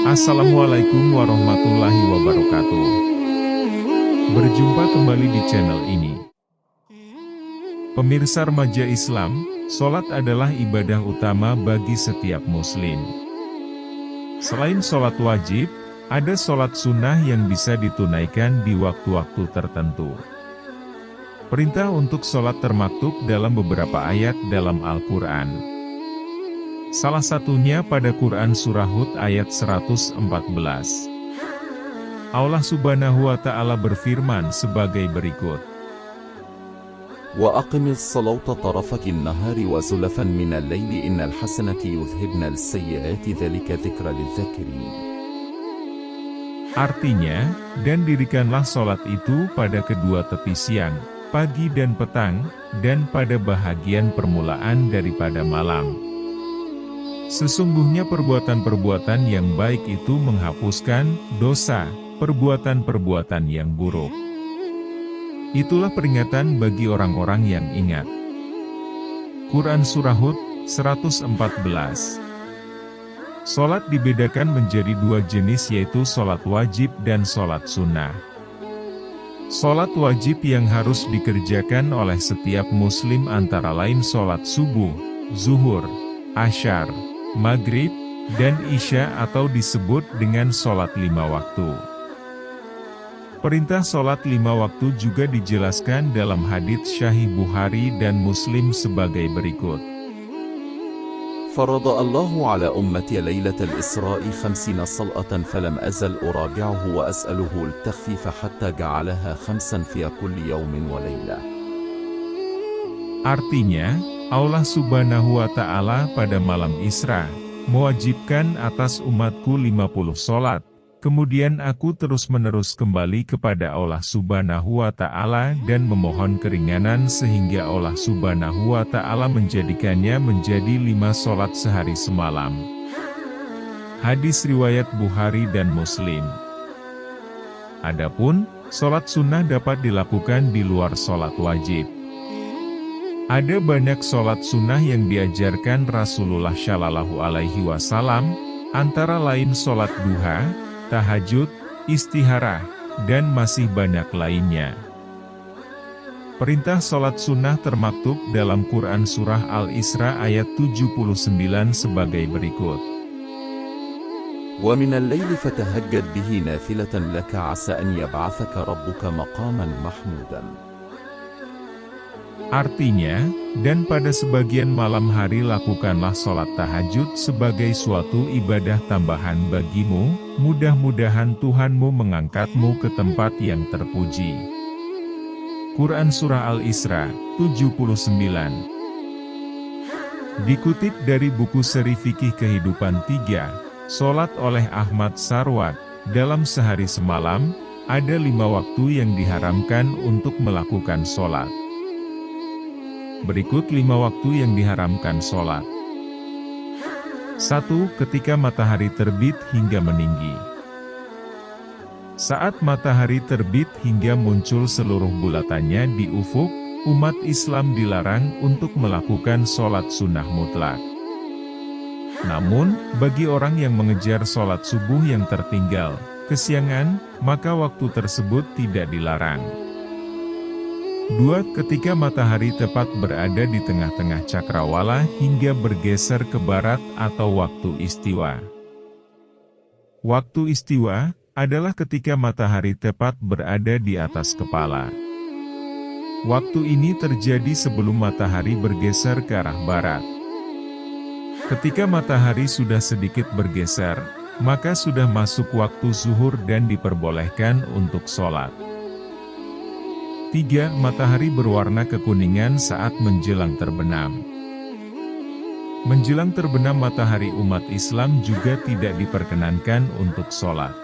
Assalamualaikum warahmatullahi wabarakatuh. Berjumpa kembali di channel ini. Pemirsa remaja Islam, sholat adalah ibadah utama bagi setiap muslim. Selain sholat wajib, ada sholat sunnah yang bisa ditunaikan di waktu-waktu tertentu. Perintah untuk sholat termaktub dalam beberapa ayat dalam Al-Quran. Salah satunya pada Quran Surah Hud ayat 114. Allah Subhanahu wa Ta'ala berfirman sebagai berikut. Wa aqimil salata tarafakil nahari wa zulafan minal layli innal hasanati yudhhibnal sayyiati dzalika dzikra lidzakirin. Artinya, dan dirikanlah sholat itu pada kedua tepi siang, pagi dan petang, dan pada bahagian permulaan daripada malam. Sesungguhnya perbuatan-perbuatan yang baik itu menghapuskan dosa, perbuatan-perbuatan yang buruk. Itulah peringatan bagi orang-orang yang ingat. Quran Surah Hud 114. Sholat dibedakan menjadi dua jenis, yaitu sholat wajib dan sholat sunnah. Sholat wajib yang harus dikerjakan oleh setiap muslim antara lain sholat subuh, zuhur, asyar, maghrib, dan isya atau disebut dengan sholat 5 waktu. Perintah sholat 5 waktu juga dijelaskan dalam hadits Sahih Bukhari dan Muslim sebagai berikut. Farada Allahu ala ummati lailatal Isra'i 50 salatan falam azal urabi'uhu wa as'aluhu al-takhfifa hatta ja'alaha 5 fi kulli yawmin wa laylah. Artinya, Allah Subhanahu wa Ta'ala pada malam Isra mewajibkan atas umatku 50 sholat, kemudian aku terus-menerus kembali kepada Allah Subhanahu wa Ta'ala dan memohon keringanan sehingga Allah Subhanahu wa Ta'ala menjadikannya menjadi 5 sholat sehari semalam. Hadis riwayat Bukhari dan Muslim. Adapun, sholat sunnah dapat dilakukan di luar sholat wajib. Ada banyak sholat sunnah yang diajarkan Rasulullah Shallallahu Alaihi Wasallam, antara lain sholat duha, tahajud, istikharah, dan masih banyak lainnya. Perintah sholat sunnah termaktub dalam Quran Surah Al-Isra ayat 79 sebagai berikut. Wa minal layli fatahajjad bihi nafilatan laka asa an yab'athaka rabbuka maqaman mahmudan. Artinya, dan pada sebagian malam hari lakukanlah sholat tahajud sebagai suatu ibadah tambahan bagimu, mudah-mudahan Tuhanmu mengangkatmu ke tempat yang terpuji. Quran Surah Al-Isra, 79. Dikutip dari buku Seri Fikih Kehidupan 3, sholat oleh Ahmad Sarwat, dalam sehari semalam, ada 5 waktu yang diharamkan untuk melakukan sholat. Berikut 5 waktu yang diharamkan sholat. 1. Ketika matahari terbit hingga meninggi. Saat matahari terbit hingga muncul seluruh bulatannya di ufuk, umat Islam dilarang untuk melakukan sholat sunnah mutlak. Namun, bagi orang yang mengejar sholat subuh yang tertinggal, kesiangan, maka waktu tersebut tidak dilarang. 2. Ketika matahari tepat berada di tengah-tengah cakrawala hingga bergeser ke barat atau waktu istiwa. Waktu istiwa adalah ketika matahari tepat berada di atas kepala. Waktu ini terjadi sebelum matahari bergeser ke arah barat. Ketika matahari sudah sedikit bergeser, maka sudah masuk waktu zuhur dan diperbolehkan untuk sholat. 3. Matahari berwarna kekuningan saat menjelang terbenam. Menjelang terbenam matahari umat Islam juga tidak diperkenankan untuk sholat.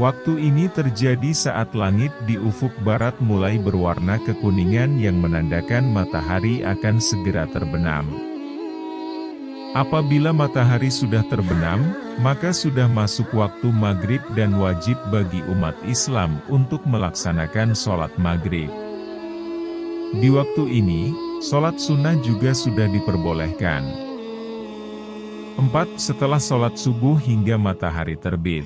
Waktu ini terjadi saat langit di ufuk barat mulai berwarna kekuningan yang menandakan matahari akan segera terbenam. Apabila matahari sudah terbenam, maka sudah masuk waktu maghrib dan wajib bagi umat Islam untuk melaksanakan sholat maghrib. Di waktu ini, sholat sunnah juga sudah diperbolehkan. 4. Setelah sholat subuh hingga matahari terbit.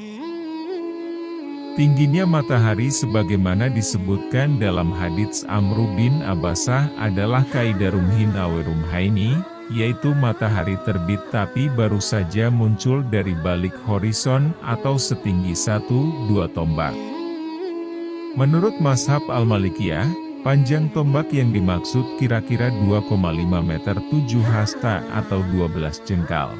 Tingginya matahari sebagaimana disebutkan dalam hadits Amru bin Abbasah adalah kaidah rumhin awe rumhaini, yaitu matahari terbit tapi baru saja muncul dari balik horizon atau setinggi 1-2 tombak. Menurut mazhab Al-Malikiyah, panjang tombak yang dimaksud kira-kira 2,5 meter 7 hasta atau 12 jengkal.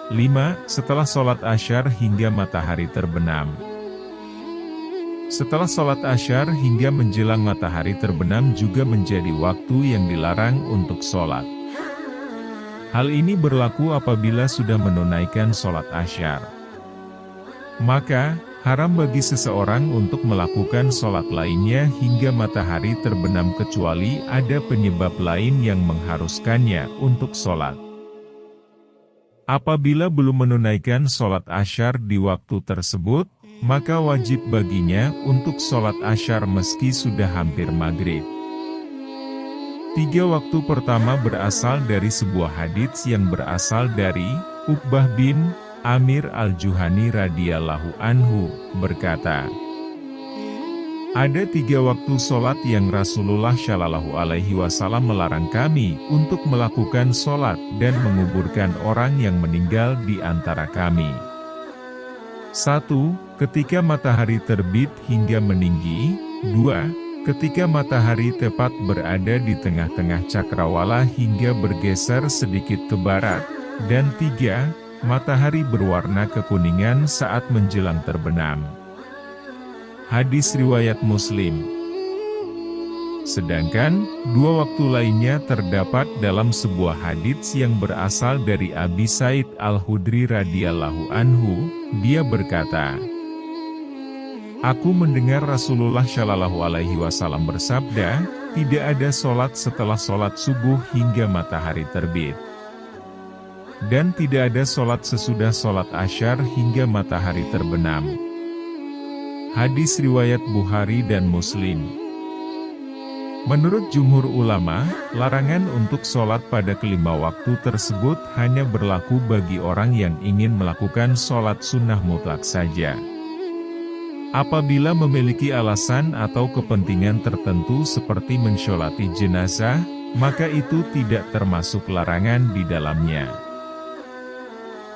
5. Setelah sholat asyar hingga matahari terbenam. Setelah sholat asyar hingga menjelang matahari terbenam juga menjadi waktu yang dilarang untuk sholat. Hal ini berlaku apabila sudah menunaikan sholat asyar. Maka, haram bagi seseorang untuk melakukan sholat lainnya hingga matahari terbenam kecuali ada penyebab lain yang mengharuskannya untuk sholat. Apabila belum menunaikan sholat asyar di waktu tersebut, maka wajib baginya untuk sholat asyar meski sudah hampir maghrib. 3 waktu pertama berasal dari sebuah hadits yang berasal dari Uqbah bin Amir al-Juhani radhiyallahu anhu, berkata, ada 3 waktu sholat yang Rasulullah Shallallahu Alaihi Wasallam melarang kami untuk melakukan sholat dan menguburkan orang yang meninggal di antara kami. 1. Ketika matahari terbit hingga meninggi. 2. Ketika matahari tepat berada di tengah-tengah cakrawala hingga bergeser sedikit ke barat. Dan 3. Matahari berwarna kekuningan saat menjelang terbenam. Hadis riwayat Muslim. Sedangkan, 2 waktu lainnya terdapat dalam sebuah hadits yang berasal dari Abi Said Al-Khudri radhiyallahu anhu. Dia berkata, aku mendengar Rasulullah Shallallahu Alaihi Wasallam bersabda, tidak ada sholat setelah sholat subuh hingga matahari terbit. Dan tidak ada sholat sesudah sholat asyar hingga matahari terbenam. Hadis riwayat Bukhari dan Muslim. Menurut jumhur ulama, larangan untuk sholat pada kelima waktu tersebut hanya berlaku bagi orang yang ingin melakukan sholat sunnah mutlak saja. Apabila memiliki alasan atau kepentingan tertentu seperti mensyolati jenazah, maka itu tidak termasuk larangan di dalamnya.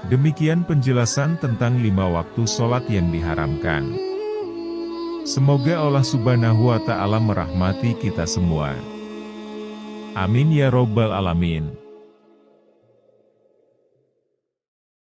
Demikian penjelasan tentang 5 waktu sholat yang diharamkan. Semoga Allah Subhanahu wa Ta'ala merahmati kita semua. Amin ya Robbal Alamin.